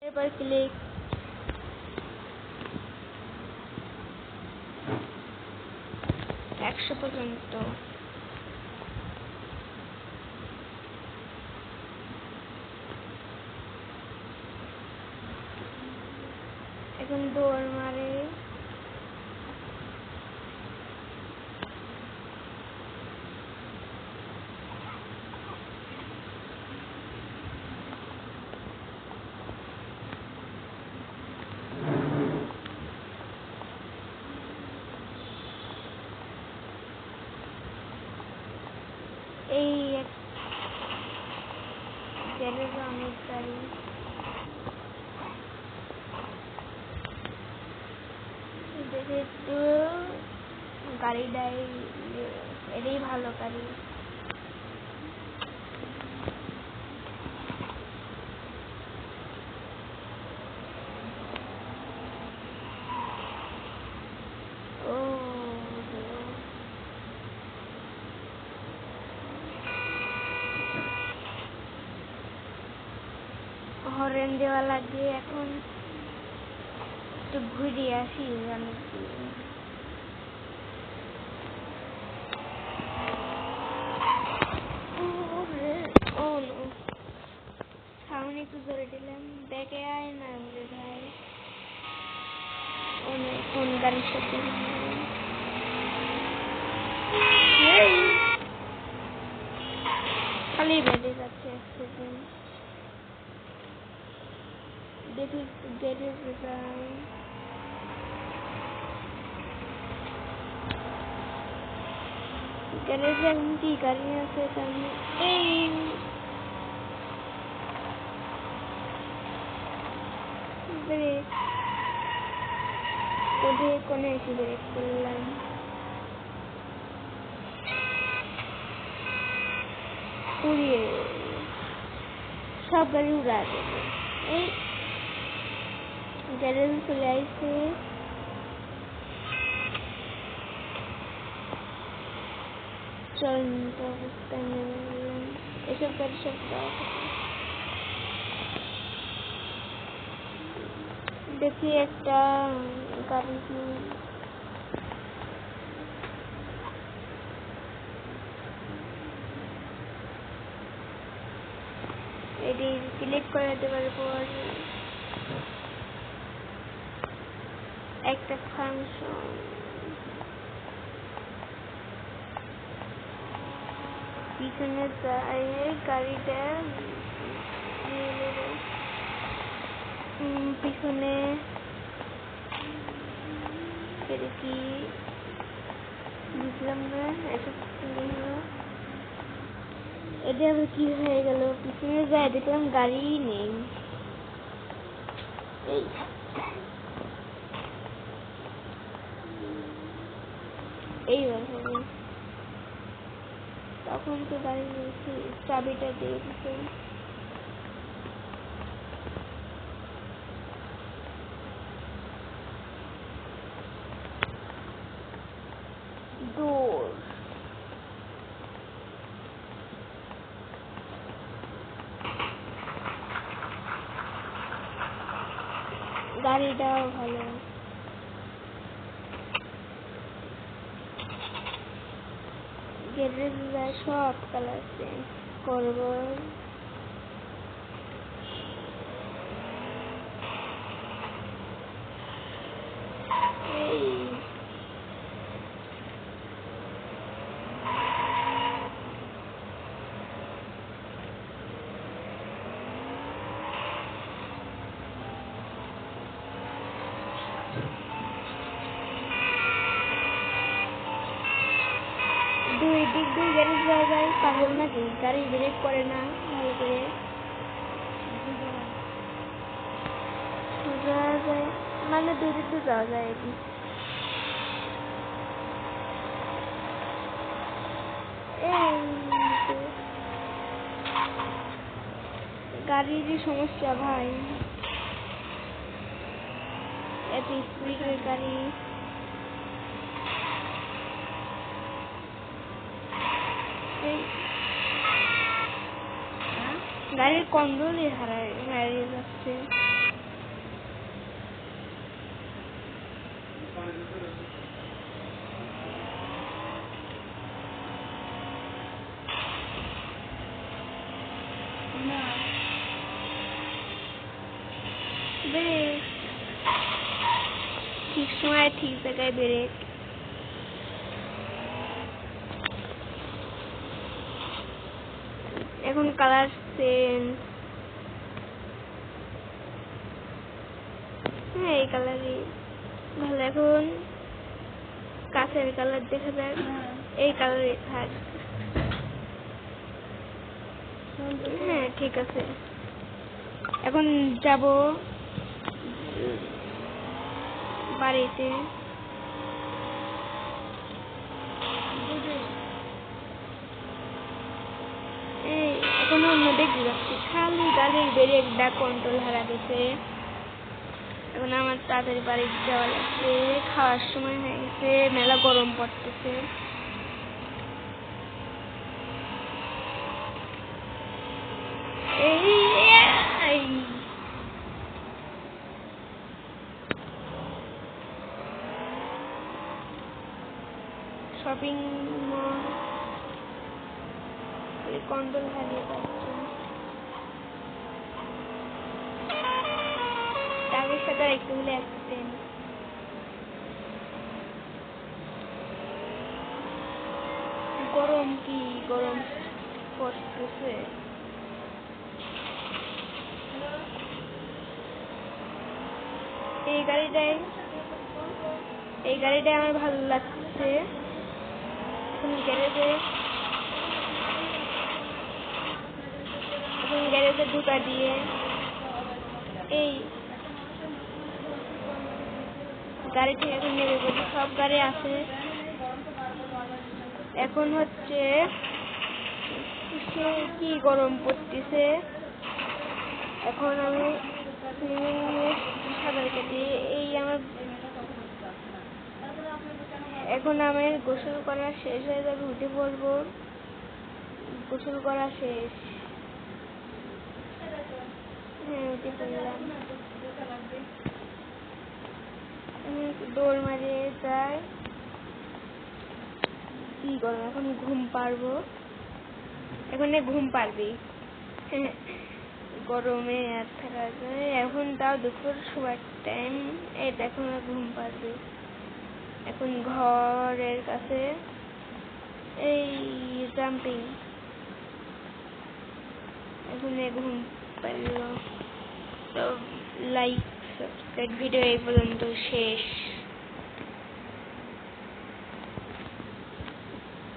पर क्लिक একশো পর্যন্ত এখন দৌড় মারে এই গ্যারেজে অনেক গাড়ি দেখে একটু গাড়িটাই এটাই ভালো গাড়ি হরেন দেওয়া লাগে এখন একটু ঘুরে আসি অনেক সামনে একটু জোরে দিলাম দেখে আয় না বলে ভাই কোন গাড়ির সাথে খালি বেড়ে যাচ্ছে অ্যাক্সিডেন্ট দেখি গ্যারেজে যাই গ্যারেজে এখন কি গাড়ি আছে তাহলে এই ব্রেক ওদের কোনে এসে ব্রেক করলাম উড়িয়ে সব গাড়ি উড়া দেবে এই গ্যারেজে চলে আসছে চলন্ত অবস্থায় নেমে এসব গাড়ি সব দেখি একটা গাড়ি এটি ক্লিক করে দেওয়ার পর একটা ফাংশন পিছনে যায় গাড়িটা পিছনে কি বুঝলাম না এটা এটা আবার কি হয়ে গেল পিছনে যায় দেখলাম গাড়ি নেই এইবার হবে তখন তো গাড়ি নিয়েছি চাবিটা দিয়ে দিতে দৌড় গাড়িটাও ভালো গ্যারেজে সব কালার চেঞ্জ করবো দুই দিক দুই গাড়ি যাওয়া যায় পাগল নাকি গাড়ি ব্রেক করে না ভালো করে যাওয়া যায় মানে দুই দিক দিয়ে যাওয়া যায় এটি গাড়িরই সমস্যা ভাই এত স্পিডের গাড়ি গাড়ির কন্ট্রোলই হারিয়ে যাচ্ছে ব্রেক, ঠিক সময় ঠিক জায়গায় ব্রেক। এখন কালার চেঞ্জ। হ্যাঁ, এই কালারই ভালো। এখন কাঁচের কালার দেখা যাক, এই কালারই থাক। হ্যাঁ, ঠিক আছে। এখন যাব বাড়িতে। এই এখন অন্য দেখতে যাচ্ছি, খালি গাড়ির ব্রেকটা কন্ট্রোল হারা গেছে। এখন আমার তাড়াতাড়ি বাড়ি যাওয়া লাগছে, খাওয়ার সময় হয়ে গেছে, মেলা গরম পড়তেছে। শপিং মল কন্ট্রোল হারিয়ে যাচ্ছে। টাকের সাথে একটু হলে অ্যাক্সিডেন্ট। গরম কি গরম পড়তেছে। এই গাড়িটাই আমার ভালো লাগছে। এখন গ্যারেজে ঢুকা দিয়ে এই গাড়ি থেকে এখন নেমে পড়ছি। সব গাড়ি আছে। এখন হচ্ছে কি গরম পড়তেছে। এখন আমি সাঁতার কেটে এখন আমার গোসল করা শেষ হয়ে যাবে, উঠে পড়বো। গোসল করা শেষ। হ্যাঁ, উঠে পড়লাম। দৌড় মারিয়ে যাই। কি গরম, এখন ঘুম পারবো। এখন ঘুম পারবি। গরমে আর থাকা যায়। এখন তাও দুপুর শোয়ার টাইম। এই এখন ঘুম পারবি। এখন ঘরের কাছে এই জাম্পিং। এখন ঘুম পারল। তো লাইক সাবস্ক্রাইব, ভিডিও এই পর্যন্ত শেষ।